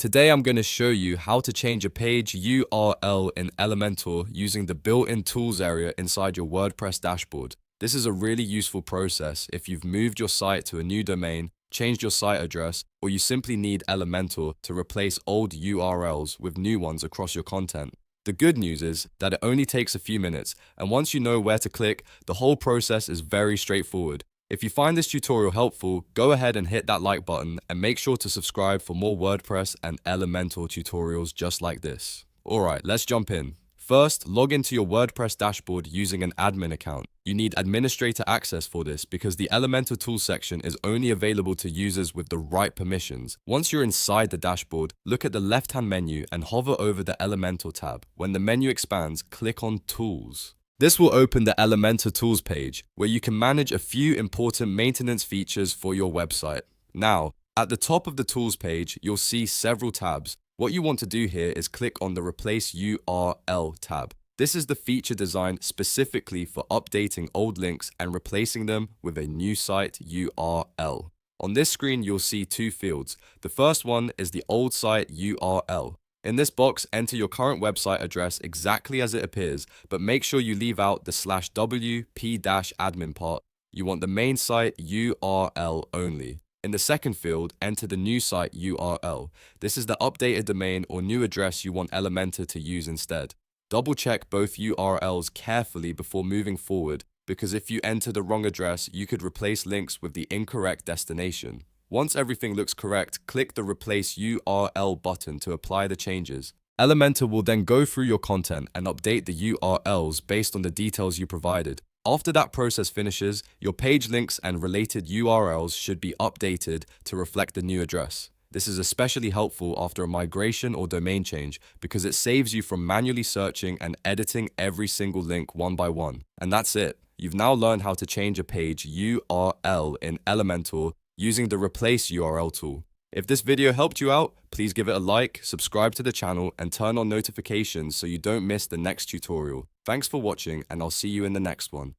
Today I'm going to show you how to change a page URL in Elementor using the built-in tools area inside your WordPress dashboard. This is a really useful process if you've moved your site to a new domain, changed your site address, or you simply need Elementor to replace old URLs with new ones across your content. The good news is that it only takes a few minutes, and once you know where to click, the whole process is very straightforward. If you find this tutorial helpful, go ahead and hit that like button and make sure to subscribe for more WordPress and Elementor tutorials just like this. Alright, let's jump in. First, log into your WordPress dashboard using an admin account. You need administrator access for this because the Elementor tools section is only available to users with the right permissions. Once you're inside the dashboard, look at the left-hand menu and hover over the Elementor tab. When the menu expands, click on Tools. This will open the Elementor Tools page, where you can manage a few important maintenance features for your website. Now, at the top of the Tools page, you'll see several tabs. What you want to do here is click on the Replace URL tab. This is the feature designed specifically for updating old links and replacing them with a new site URL. On this screen, you'll see two fields. The first one is the old site URL. In this box, enter your current website address exactly as it appears, but make sure you leave out the /wp-admin part. You want the main site URL only. In the second field, enter the new site URL. This is the updated domain or new address you want Elementor to use instead. Double check both URLs carefully before moving forward, because if you enter the wrong address, you could replace links with the incorrect destination. Once everything looks correct, click the Replace URL button to apply the changes. Elementor will then go through your content and update the URLs based on the details you provided. After that process finishes, your page links and related URLs should be updated to reflect the new address. This is especially helpful after a migration or domain change because it saves you from manually searching and editing every single link one by one. And that's it. You've now learned how to change a page URL in Elementor using the Replace URL tool. If this video helped you out, please give it a like, subscribe to the channel, and turn on notifications so you don't miss the next tutorial. Thanks for watching, and I'll see you in the next one.